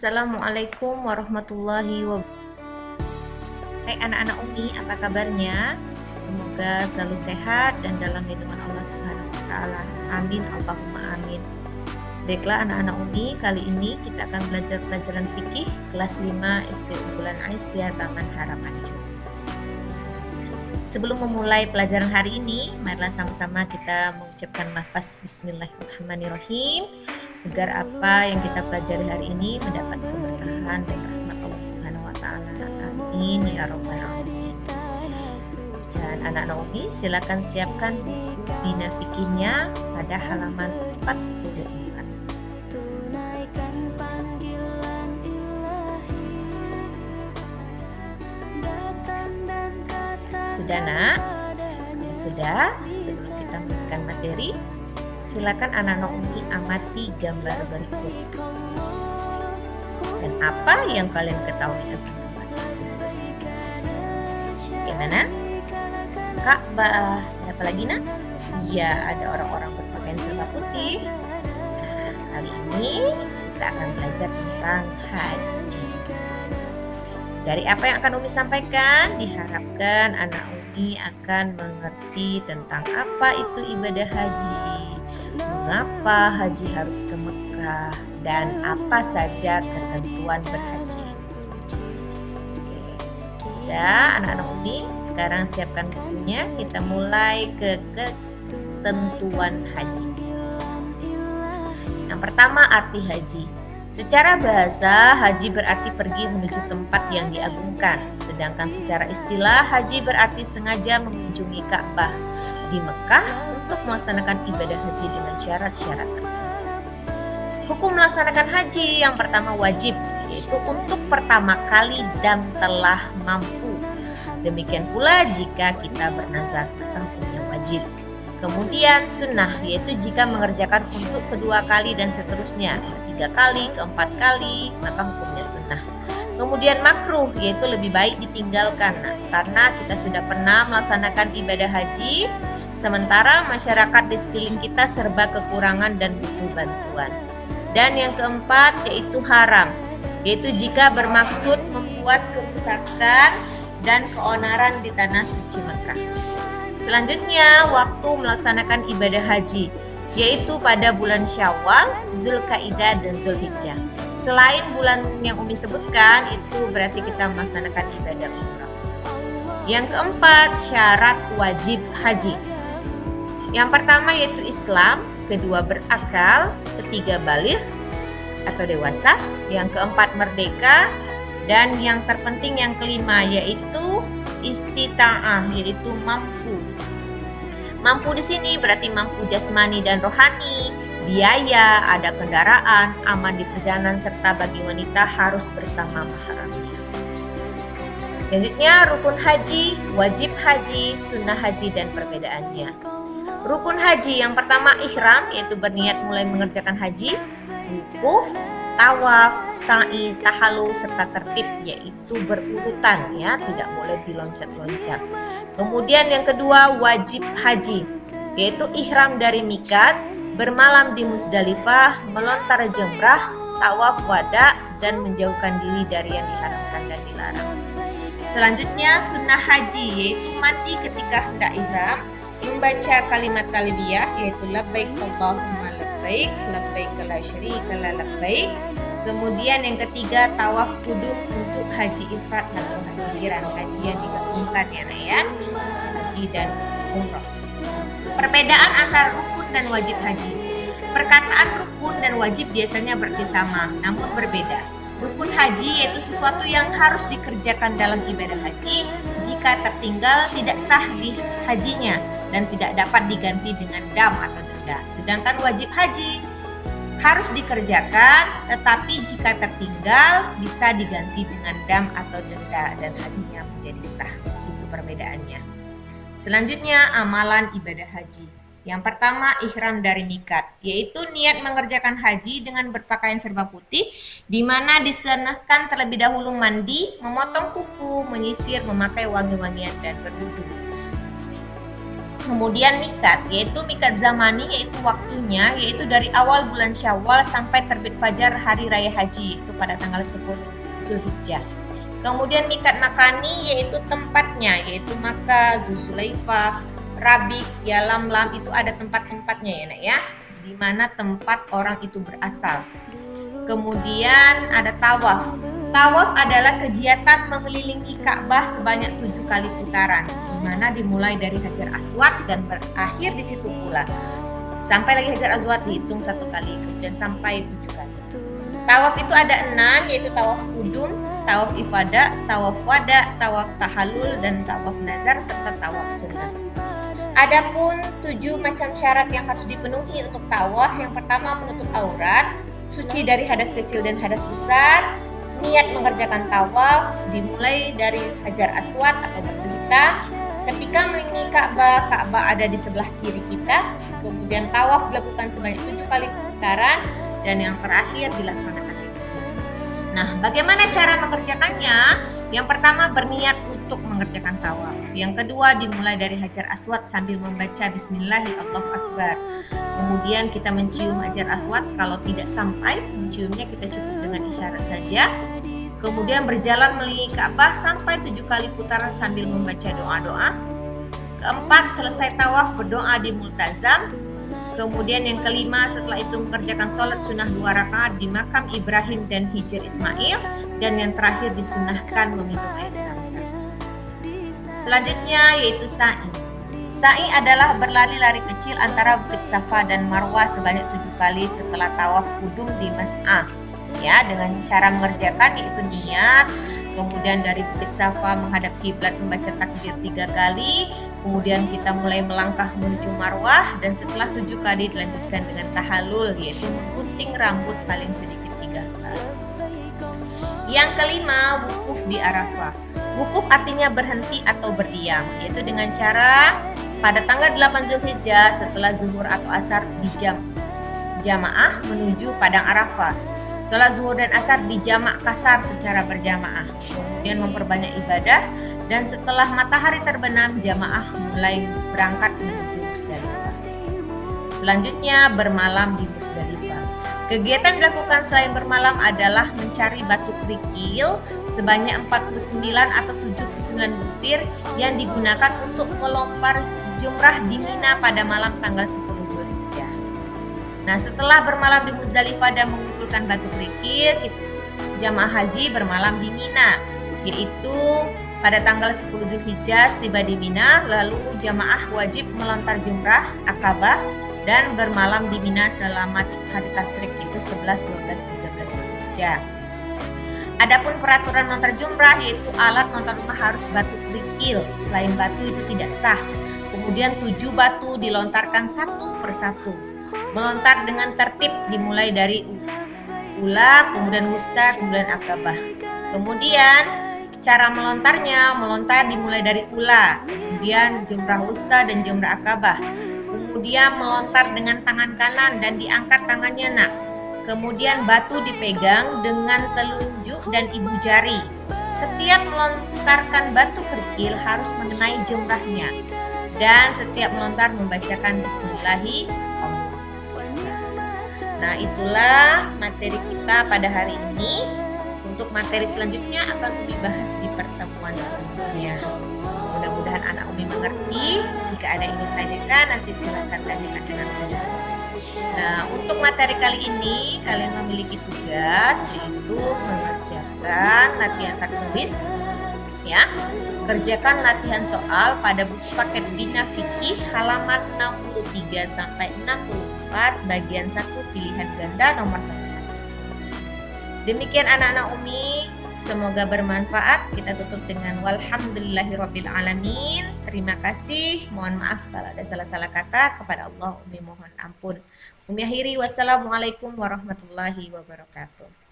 Assalamualaikum warahmatullahi wabarakatuh. Hai anak-anak Umi, apa kabarnya? Semoga selalu sehat dan dalam lindungan Allah Subhanahu wa taala. Amin Allahumma amin. Baiklah anak-anak Umi, kali ini kita akan belajar pelajaran fikih kelas 5 SD Unggulan Aisyah Taman Harapan Juru. Sebelum memulai pelajaran hari ini, marilah sama-sama kita mengucapkan lafaz Bismillahirrahmanirrahim agar apa yang kita pelajari hari ini mendapat keberkahan dan rahmat Allah Subhanahu wa taala. Amin ya rabbal alamin. Dan anak-anak Umi, silakan siapkan buku bina fikihnya pada halaman 44. Sudah nak? Kalau sudah, sebelum kita memberikan materi, silakan anak-anak Umi amati gambar berikut. Dan apa yang kalian ketahui tentang gambar tersebut? Gimana? Ka'bah. Ada apa lagi nak? Ya, ada orang-orang berpakaian serba putih. Nah, kali ini kita akan belajar tentang haji. Dari apa yang akan Umi sampaikan, diharapkan anak Umi akan mengerti tentang apa itu ibadah haji, mengapa haji harus ke Mekah, dan apa saja ketentuan berhaji. Oke, sudah anak-anak Umi, sekarang siapkan bukunya, kita mulai ke ketentuan haji. Yang pertama, arti haji. Secara bahasa, haji berarti pergi menuju tempat yang diagungkan, sedangkan secara istilah, haji berarti sengaja mengunjungi Ka'bah di Mekah untuk melaksanakan ibadah haji dengan syarat-syarat tertentu. Hukum melaksanakan haji yang pertama wajib, yaitu untuk pertama kali dan telah mampu. Demikian pula jika kita bernazar, maka hukumnya wajib. Kemudian sunnah, yaitu jika mengerjakan untuk kedua kali dan seterusnya, 3 kali, keempat kali, maka hukumnya sunnah. Kemudian makruh, yaitu lebih baik ditinggalkan, karena kita sudah pernah melaksanakan ibadah haji, sementara masyarakat di sekeliling kita serba kekurangan dan butuh bantuan. Dan yang keempat yaitu haram, yaitu jika bermaksud membuat kerusakan dan keonaran di tanah suci Mekah. Selanjutnya, waktu melaksanakan ibadah haji, yaitu pada bulan Syawal, Zulkaidah, dan Zulhijjah. Selain bulan yang Umi sebutkan, itu berarti kita melaksanakan ibadah umrah. Yang keempat, syarat wajib haji. Yang pertama yaitu Islam, kedua berakal, ketiga baligh atau dewasa, yang keempat merdeka, dan yang terpenting yang kelima yaitu istita'ah, yaitu mampu. Mampu di sini berarti mampu jasmani dan rohani, biaya, ada kendaraan, aman di perjalanan, serta bagi wanita harus bersama mahramnya. Selanjutnya rukun haji, wajib haji, sunnah haji, dan perbedaannya. Rukun haji yang pertama ihram, yaitu berniat mulai mengerjakan haji, wukuf, tawaf, sa'i, tahallul, serta tertib, yaitu berurutan, ya, tidak boleh diloncat-loncat. Kemudian yang kedua wajib haji, yaitu ihram dari mikat, bermalam di Musdalifah, melontar jamrah, tawaf wada, dan menjauhkan diri dari yang diharamkan dan dilarang. Selanjutnya sunnah haji, yaitu mandi ketika hendak ihram, membaca kalimat talbiyah, yaitu labbaik Allahumma labbaik, labbaik la syarika la labbaik. Kemudian yang ketiga tawaf qudum untuk haji ifrad atau haji qiran, haji yang digabungkan ya nak ya, haji dan umroh. Perbedaan antara rukun dan wajib haji. Perkataan rukun dan wajib biasanya berarti sama, namun berbeda. Rukun haji yaitu sesuatu yang harus dikerjakan dalam ibadah haji, jika tertinggal tidak sah di hajinya dan tidak dapat diganti dengan dam atau denda. Sedangkan wajib haji harus dikerjakan, tetapi jika tertinggal bisa diganti dengan dam atau denda dan hajinya menjadi sah. Itu perbedaannya. Selanjutnya amalan ibadah haji. Yang pertama ihram dari mikat, yaitu niat mengerjakan haji dengan berpakaian serba putih, di mana disunahkan terlebih dahulu mandi, memotong kuku, menyisir, memakai wangi-wangian, dan berwudu. Kemudian mikat, yaitu mikat zamani, yaitu waktunya, yaitu dari awal bulan Syawal sampai terbit fajar hari raya haji, yaitu pada tanggal 10 Zulhijjah. Kemudian mikat makani, yaitu tempatnya, yaitu Makkah, Zulsulaifah, Rabik, Yalamlam, itu ada tempat-tempatnya ya nak ya, di mana tempat orang itu berasal. Kemudian ada tawaf. Tawaf adalah kegiatan mengelilingi Ka'bah sebanyak 7 kali putaran, di mana dimulai dari Hajar Aswad dan berakhir di situ pula. Sampai lagi Hajar Aswad dihitung 1 kali, kemudian sampai 7 kali. Tawaf itu ada 6, yaitu tawaf kudum, tawaf ifadah, tawaf wada, tawaf tahallul, dan tawaf nazar, serta tawaf sunnah. Adapun 7 macam syarat yang harus dipenuhi untuk tawaf. Yang pertama, menutup aurat, suci dari hadas kecil dan hadas besar, niat mengerjakan tawaf, dimulai dari Hajar Aswad atau batu hitam. Ketika mengelilingi Ka'bah, Ka'bah ada di sebelah kiri kita. Kemudian tawaf dilakukan sebanyak 7 kali putaran, dan yang terakhir dilaksanakan di masjid. Nah, bagaimana cara mengerjakannya? Yang pertama, berniat untuk mengerjakan tawaf. Yang kedua, dimulai dari Hajar Aswad sambil membaca Bismillahirrahmanirrahim, Allahu Akbar. Kemudian kita mencium Hajar Aswad. Kalau tidak sampai menciumnya, kita cukup dengan isyarat saja. Kemudian berjalan mengelilingi Ka'bah sampai 7 kali putaran sambil membaca doa-doa. Keempat, selesai tawaf berdoa di multazam. Kemudian yang kelima, setelah itu mengerjakan sholat sunnah 2 rakaat di makam Ibrahim dan Hijr Ismail. Dan yang terakhir disunahkan meminum air zam-zam. Selanjutnya yaitu sa'i. Sa'i adalah berlari-lari kecil antara Bukit Safa dan Marwah sebanyak 7 kali setelah tawaf kudum di Mas'ah. Ya, dengan cara mengerjakan yaitu niat, kemudian dari Bukit Safa menghadap kiblat membaca takbir 3 kali, kemudian kita mulai melangkah menuju Marwah, dan setelah 7 kali dilanjutkan dengan tahallul, yaitu menggunting rambut paling sedikit 3 kali. Yang kelima, wukuf di Arafah. Wukuf artinya berhenti atau berdiam, yaitu dengan cara pada tanggal 8 Zulhijjah setelah zuhur atau asar di jamaah menuju padang Arafah. Sholat zuhur dan asar di jamak kasar secara berjamaah, kemudian memperbanyak ibadah, dan setelah matahari terbenam jamaah mulai berangkat menuju Musdalifah. Selanjutnya bermalam di Musdalifah. Kegiatan dilakukan selain bermalam adalah mencari batu kerikil sebanyak 49 atau 79 butir yang digunakan untuk melempar jumrah di Mina pada malam tanggal 10 Zulhijjah. Nah, setelah bermalam di Musdalifah dan mengumpulkan batu kerikil, jamaah haji bermalam di Mina, yaitu pada tanggal 10 Zulhijjah tiba di Mina, lalu jamaah wajib melontar jumrah Akabah dan bermalam di Mina selama 3 hari tasyrik, itu 11, 12, 13 Zulhijjah. Adapun peraturan melontar jumrah yaitu alat melontar jumrah harus batu kerikil, selain batu itu tidak sah. Kemudian 7 batu dilontarkan satu persatu. Melontar dengan tertib dimulai dari ula, kemudian wusta, kemudian akabah. Kemudian cara melontarnya, melontar dimulai dari ula, kemudian jumrah wusta dan jumrah akabah. Kemudian melontar dengan tangan kanan dan diangkat tangannya nak. Kemudian batu dipegang dengan telunjuk dan ibu jari. Setiap melontarkan batu kerikil harus mengenai jumrahnya. Dan setiap melontar membacakan Bismillahirrahmanirrahim. Nah, itulah materi kita pada hari ini. Untuk materi selanjutnya akan Umi bahas di pertemuan selanjutnya. Mudah-mudahan anak Umi mengerti. Jika ada yang ingin tanyakan, nanti silakan tanyakan dengan Umi. Nah, untuk materi kali ini kalian memiliki tugas yaitu mengerjakan latihan tertulis, ya. Kerjakan latihan soal pada buku paket Bina Fikih halaman 63 sampai 64 bagian 1 pilihan ganda nomor 1 sampai 10. Demikian anak-anak Umi, semoga bermanfaat. Kita tutup dengan walhamdulillahirabbil alamin. Terima kasih. Mohon maaf kalau ada salah-salah kata. Kepada Allah Umi mohon ampun. Umi akhiri, wassalamualaikum warahmatullahi wabarakatuh.